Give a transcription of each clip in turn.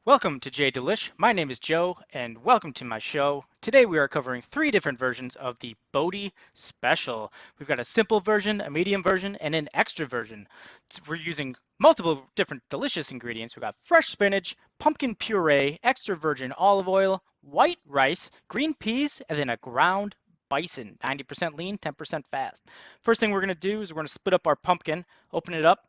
Welcome to J Delish. My name is Joe, and welcome to my show. Today we are covering three different versions of the Bodie Special. We've got a simple version, a medium version, and an extra version. We're using multiple different delicious ingredients. We've got fresh spinach, pumpkin puree, extra virgin olive oil, white rice, green peas, and then a ground bison, 90% lean, 10% fast. First thing we're going to do is we're going to split up our pumpkin, open it up.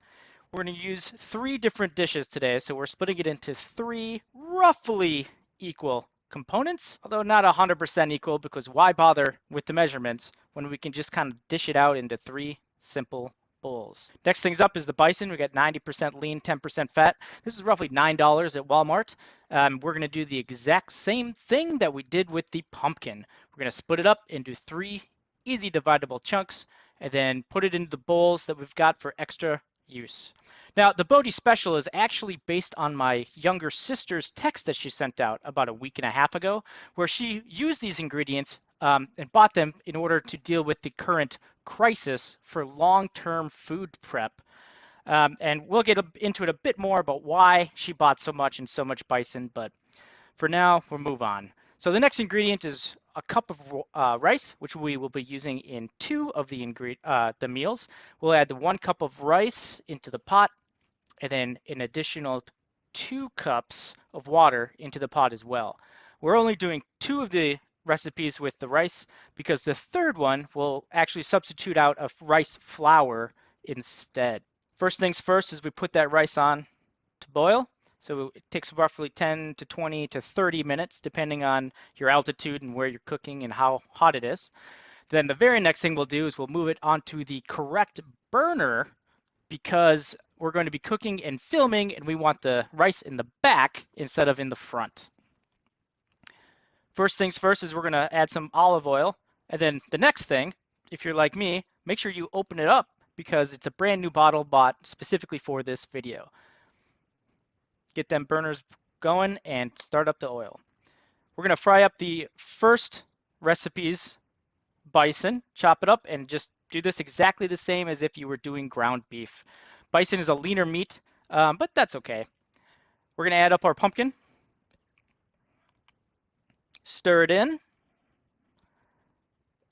We're going to use three different dishes today, so we're splitting it into three roughly equal components, although not 100% equal, because why bother with the measurements when we can just kind of dish it out into three simple bowls. Next things up is the bison. We got 90% lean, 10% fat. This is roughly $9 at Walmart. We're going to do the exact same thing that we did with the pumpkin. We're going to split it up into three easy dividable chunks and then put it into the bowls that we've got for extra use. Now, the Bodie Special is actually based on my younger sister's text that she sent out about a week and a half ago, where she used these ingredients and bought them in order to deal with the current crisis for long-term food prep. And we'll get into it a bit more about why she bought so much and so much bison, but for now, we'll move on. So the next ingredient is a cup of rice, which we will be using in two of the meals. We'll add the 1 cup of rice into the pot, and then an additional 2 cups of water into the pot as well. We're only doing 2 of the recipes with the rice because the third one will actually substitute out of rice flour instead. First things first is we put that rice on to boil. So it takes roughly 10 to 20 to 30 minutes, depending on your altitude and where you're cooking and how hot it is. Then the very next thing we'll do is we'll move it onto the correct burner because we're going to be cooking and filming, and we want the rice in the back instead of in the front. First things first is we're going to add some olive oil. And then the next thing, if you're like me, make sure you open it up because it's a brand new bottle bought specifically for this video. Get them burners going and start up the oil. We're going to fry up the first recipe's bison, chop it up, and just do this exactly the same as if you were doing ground beef. Bison is a leaner meat, but that's okay. We're going to add up our pumpkin, stir it in,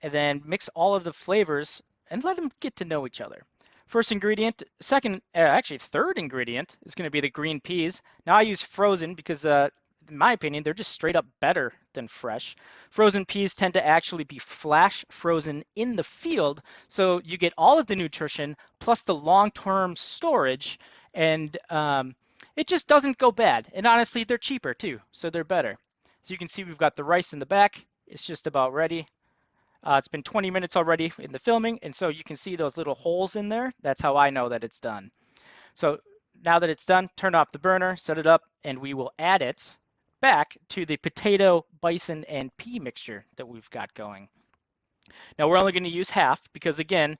and then mix all of the flavors and let them get to know each other. First ingredient, third ingredient is going to be the green peas. Now I use frozen because in my opinion, they're just straight up better than fresh. Frozen peas tend to actually be flash frozen in the field, so you get all of the nutrition plus the long-term storage, and it just doesn't go bad. And honestly, they're cheaper too, so they're better. So you can see we've got the rice in the back. It's just about ready. It's been 20 minutes already in the filming, and so you can see those little holes in there. That's how I know that it's done. So now that it's done, turn off the burner, set it up, and we will add it back to the potato, bison, and pea mixture that we've got going. Now we're only going to use half because, again,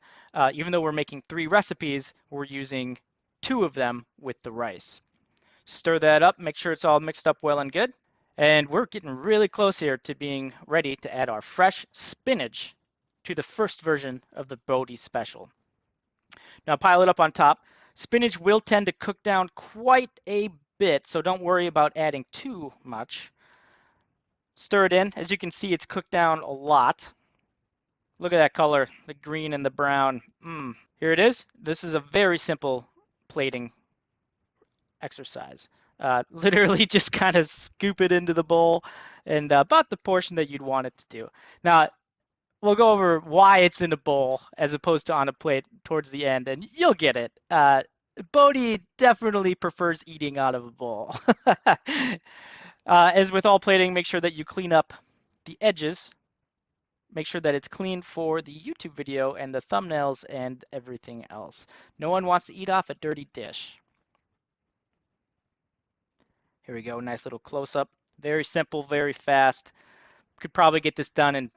even though we're making 3 recipes, we're using 2 of them with the rice. Stir that up, make sure it's all mixed up well and good. And we're getting really close here to being ready to add our fresh spinach to the first version of the Bodie Special. Now pile it up on top. Spinach will tend to cook down quite a bit, so don't worry about adding too much. Stir it in. As you can see, it's cooked down a lot. Look at that color, the green and the brown. Here it is. This is a very simple plating exercise. Literally just kind of scoop it into the bowl and about the portion that you'd want it to do. Now, we'll go over why it's in a bowl as opposed to on a plate towards the end, and you'll get it. Bodie definitely prefers eating out of a bowl. As with all plating, make sure that you clean up the edges. Make sure that it's clean for the YouTube video and the thumbnails and everything else. No one wants to eat off a dirty dish. Here we go, nice little close-up. Very simple, very fast. Could probably get this done in,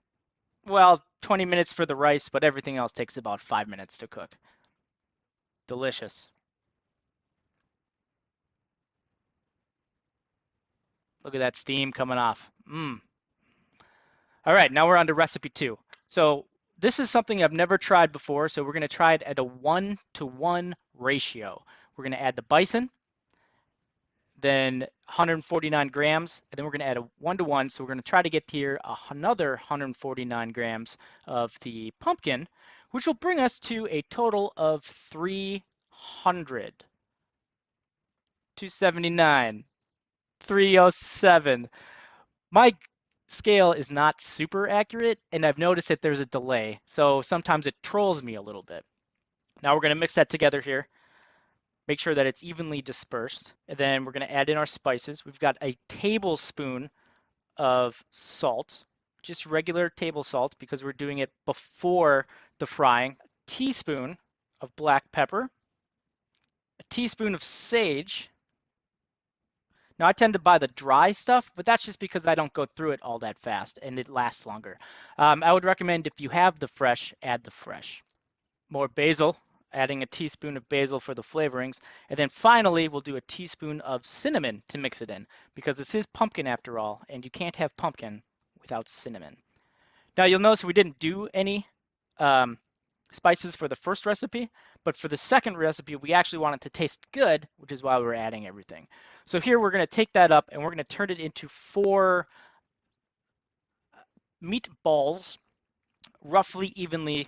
well, 20 minutes for the rice, but everything else takes about 5 minutes to cook. Delicious. Look at that steam coming off. All right, now we're on to recipe 2. So this is something I've never tried before, so we're going to try it at a 1-to-1 ratio. We're going to add the bison, then 149 grams, and then we're going to add a 1-to-1. So we're going to try to get here another 149 grams of the pumpkin, which will bring us to a total of 300. 279, 307. My scale is not super accurate, and I've noticed that there's a delay, so sometimes it trolls me a little bit. Now we're going to mix that together here. Make sure that it's evenly dispersed. And then we're going to add in our spices. We've got a tablespoon of salt, just regular table salt because we're doing it before the frying. A teaspoon of black pepper, a teaspoon of sage. Now I tend to buy the dry stuff, but that's just because I don't go through it all that fast and it lasts longer. I would recommend if you have the fresh, add the fresh. More basil, adding a teaspoon of basil for the flavorings. And then finally, we'll do a teaspoon of cinnamon to mix it in because this is pumpkin after all, and you can't have pumpkin without cinnamon. Now you'll notice we didn't do any spices for the first recipe, but for the second recipe, we actually want it to taste good, which is why we're adding everything. So here we're going to take that up and we're going to turn it into 4 meatballs, roughly evenly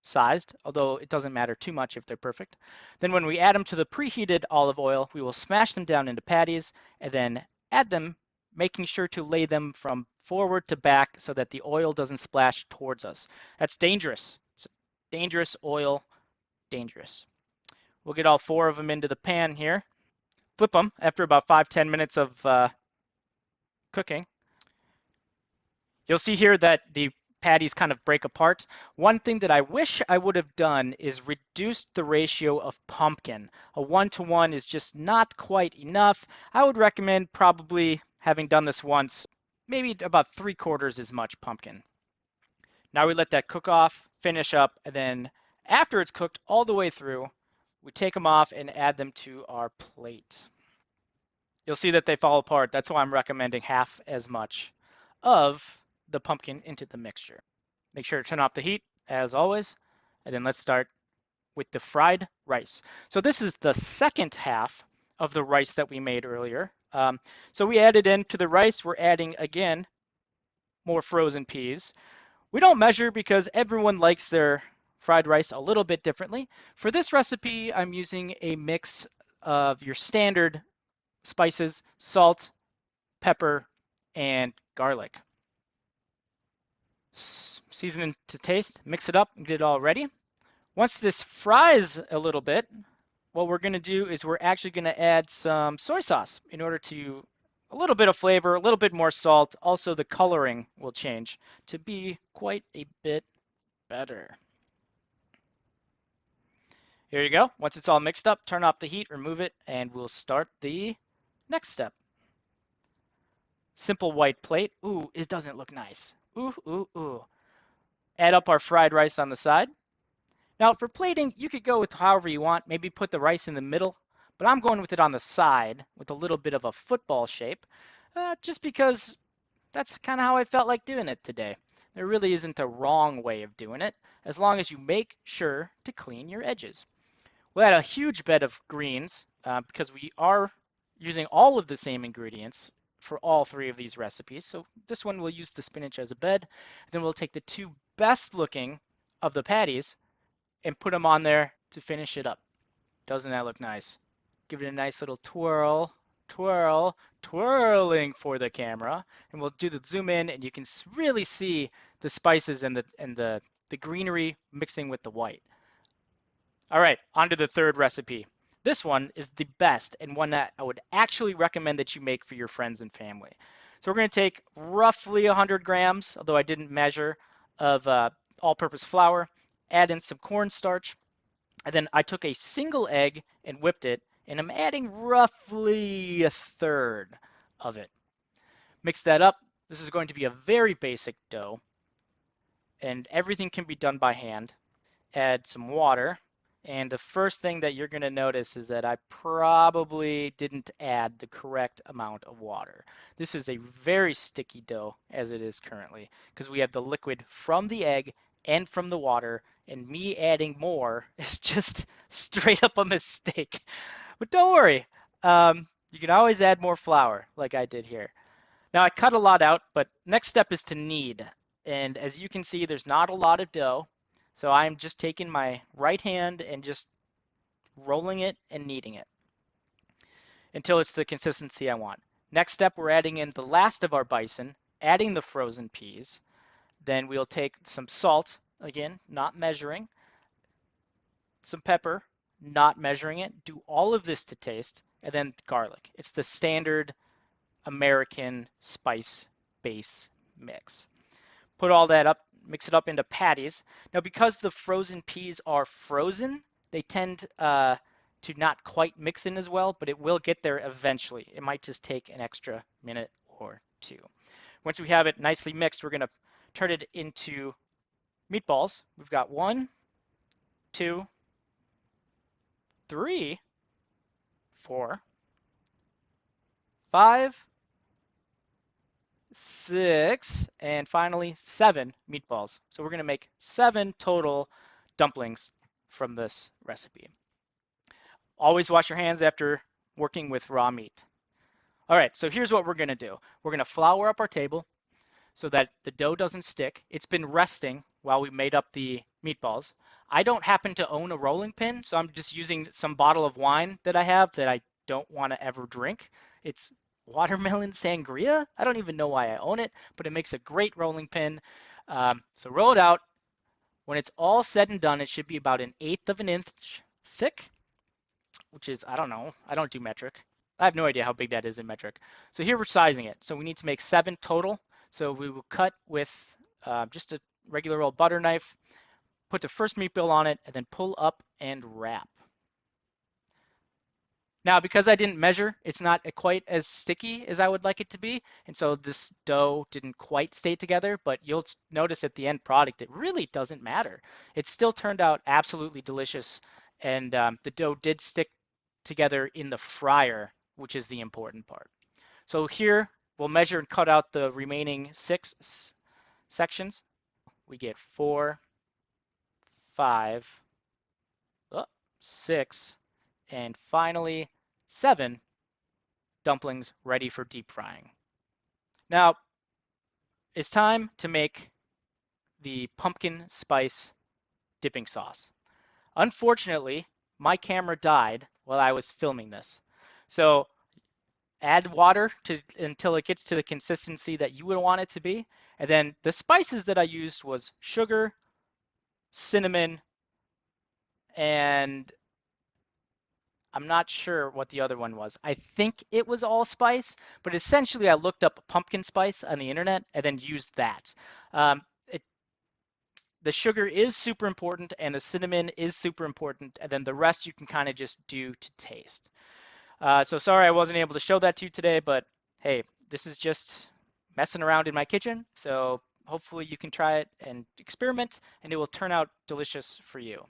sized, although it doesn't matter too much if they're perfect. Then when we add them to the preheated olive oil, we will smash them down into patties and then add them, making sure to lay them from forward to back so that the oil doesn't splash towards us. That's dangerous. It's dangerous oil, dangerous. We'll get all 4 of them into the pan here. Flip them after about 5-10 minutes of cooking. You'll see here that the patties kind of break apart. One thing that I wish I would have done is reduced the ratio of pumpkin. A 1-to-1 is just not quite enough. I would recommend probably having done this once, maybe about 3/4 as much pumpkin. Now we let that cook off, finish up, and then after it's cooked all the way through, we take them off and add them to our plate. You'll see that they fall apart. That's why I'm recommending half as much of the pumpkin into the mixture. Make sure to turn off the heat as always, and then let's start with the fried rice. So this is the second half of the rice that we made earlier. So we added into the rice, we're adding again more frozen peas. We don't measure because everyone likes their fried rice a little bit differently. For this recipe, I'm using a mix of your standard spices, salt, pepper, and garlic. Season to taste, mix it up and get it all ready. Once this fries a little bit, what we're going to do is we're actually going to add some soy sauce in order to a little bit of flavor, a little bit more salt. Also, the coloring will change to be quite a bit better. Here you go. Once it's all mixed up, turn off the heat, remove it, and we'll start the next step. Simple white plate. Ooh, it doesn't look nice. Ooh, ooh, ooh. Add up our fried rice on the side. Now for plating, you could go with however you want. Maybe put the rice in the middle, but I'm going with it on the side with a little bit of a football shape, just because that's kind of how I felt like doing it today. There really isn't a wrong way of doing it, as long as you make sure to clean your edges. We'll add a huge bed of greens because we are using all of the same ingredients for all 3 of these recipes. So this one we'll use the spinach as a bed. Then we'll take the 2 best looking of the patties and put them on there to finish it up. Doesn't that look nice? Give it a nice little twirl, twirl, twirling for the camera. And we'll do the zoom in and you can really see the spices and the greenery mixing with the white. All right, on to the third recipe. This one is the best and one that I would actually recommend that you make for your friends and family. So we're going to take roughly 100 grams, although I didn't measure, of all-purpose flour, add in some cornstarch, and then I took a single egg and whipped it, and I'm adding roughly 1/3 of it. Mix that up. This is going to be a very basic dough, and everything can be done by hand. Add some water. And the first thing that you're going to notice is that I probably didn't add the correct amount of water. This is a very sticky dough as it is currently because we have the liquid from the egg and from the water, and me adding more is just straight up a mistake. But don't worry. You can always add more flour like I did here. Now I cut a lot out, but next step is to knead. And as you can see, there's not a lot of dough. So I'm just taking my right hand and just rolling it and kneading it until it's the consistency I want. Next step, we're adding in the last of our bison, adding the frozen peas. Then we'll take some salt, again, not measuring, some pepper, not measuring it, do all of this to taste, and then garlic. It's the standard American spice base mix. Put all that up, mix it up into patties. Now, because the frozen peas are frozen, they tend to not quite mix in as well, but it will get there eventually. It might just take an extra minute or two. Once we have it nicely mixed, we're going to turn it into meatballs. We've got 1, 2, 3, 4, 5, 6, and finally 7 meatballs. So we're going to make 7 total dumplings from this recipe. Always wash your hands after working with raw meat. All right, so here's what we're going to do. We're going to flour up our table so that the dough doesn't stick. It's been resting while we made up the meatballs. I don't happen to own a rolling pin, so I'm just using some bottle of wine that I have that I don't want to ever drink. It's watermelon sangria. I don't even know why I own it, but it makes a great rolling pin. So roll it out. When it's all said and done, it should be about 1/8 of an inch thick, which is, I don't know, I don't do metric. I have no idea how big that is in metric. So here we're sizing it. So we need to make 7 total. So we will cut with just a regular old butter knife, put the first meatball on it, and then pull up and wrap. Now, because I didn't measure, it's not quite as sticky as I would like it to be. And so this dough didn't quite stay together, but you'll notice at the end product, it really doesn't matter. It still turned out absolutely delicious. And the dough did stick together in the fryer, which is the important part. So here, we'll measure and cut out the remaining 6 sections. We get 4, 5, 6, and finally 7 dumplings ready for deep frying. Now, it's time to make the pumpkin spice dipping sauce. Unfortunately, my camera died while I was filming this. So add water until it gets to the consistency that you would want it to be. And then the spices that I used was sugar, cinnamon, and I'm not sure what the other one was. I think it was allspice, but essentially I looked up pumpkin spice on the internet and then used that. Um, it, the sugar is super important and the cinnamon is super important, and then the rest you can kind of just do to taste. So sorry I wasn't able to show that to you today, but hey, this is just messing around in my kitchen, so hopefully you can try it and experiment, and it will turn out delicious for you.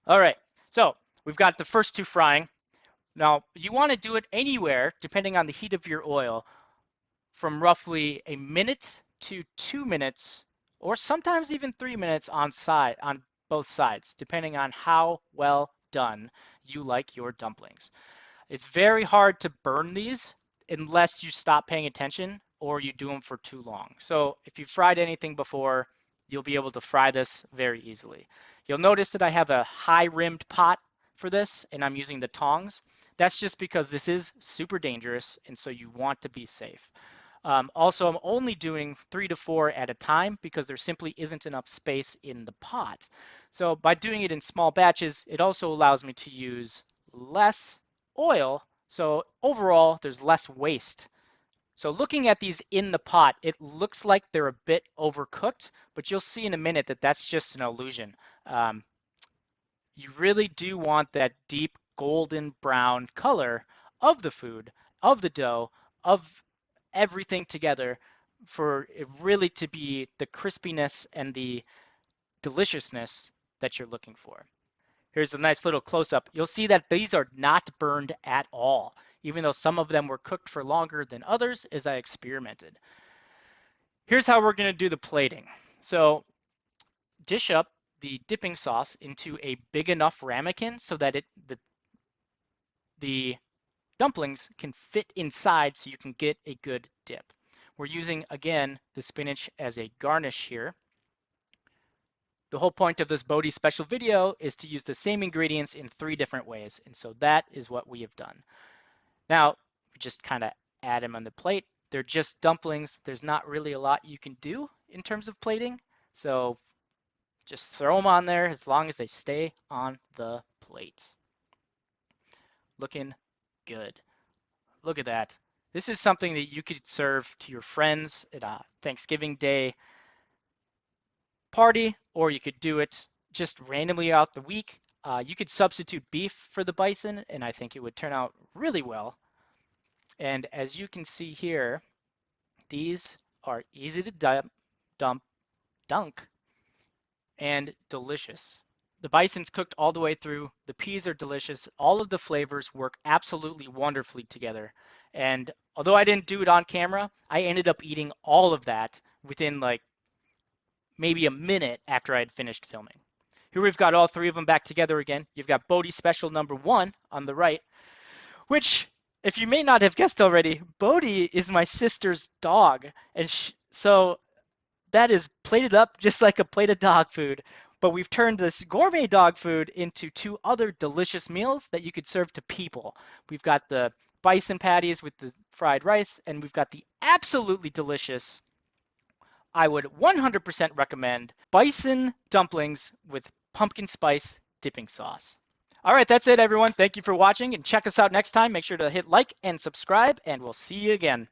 All right, so we've got the first 2 frying. Now, you want to do it anywhere, depending on the heat of your oil, from roughly a minute to 2 minutes, or sometimes even 3 minutes on both sides, depending on how well done you like your dumplings. It's very hard to burn these unless you stop paying attention or you do them for too long. So if you've fried anything before, you'll be able to fry this very easily. You'll notice that I have a high-rimmed pot for this, and I'm using the tongs. That's just because this is super dangerous, and so you want to be safe. Also, I'm only doing 3 to 4 at a time because there simply isn't enough space in the pot. So by doing it in small batches, it also allows me to use less oil. So overall, there's less waste. So looking at these in the pot, it looks like they're a bit overcooked, but you'll see in a minute that that's just an illusion. You really do want that deep golden brown color of the food, of the dough, of everything together for it really to be the crispiness and the deliciousness that you're looking for. Here's a nice little close-up. You'll see that these are not burned at all, even though some of them were cooked for longer than others as I experimented. Here's how we're going to do the plating. So dish up the dipping sauce into a big enough ramekin so that the dumplings can fit inside so you can get a good dip. We're using, again, the spinach as a garnish here. The whole point of this Bodie Special video is to use the same ingredients in 3 different ways, and so that is what we have done. Now, we just kind of add them on the plate. They're just dumplings. There's not really a lot you can do in terms of plating, so just throw them on there as long as they stay on the plate. Looking good. Look at that. This is something that you could serve to your friends at a Thanksgiving Day party, or you could do it just randomly out the week. You could substitute beef for the bison, and I think it would turn out really well. And as you can see here, these are easy to dunk, and delicious. The bison's cooked all the way through. The peas are delicious. All of the flavors work absolutely wonderfully together. And although I didn't do it on camera, I ended up eating all of that within like maybe a minute after I had finished filming. Here we've got all 3 of them back together again. You've got Bodie Special number 1 on the right, which, if you may not have guessed already, Bodie is my sister's dog. And so that is plated up just like a plate of dog food. But we've turned this gourmet dog food into 2 other delicious meals that you could serve to people. We've got the bison patties with the fried rice, and we've got the absolutely delicious, I would 100% recommend, bison dumplings with pumpkin spice dipping sauce. All right, that's it, everyone. Thank you for watching, and check us out next time. Make sure to hit like and subscribe, and we'll see you again.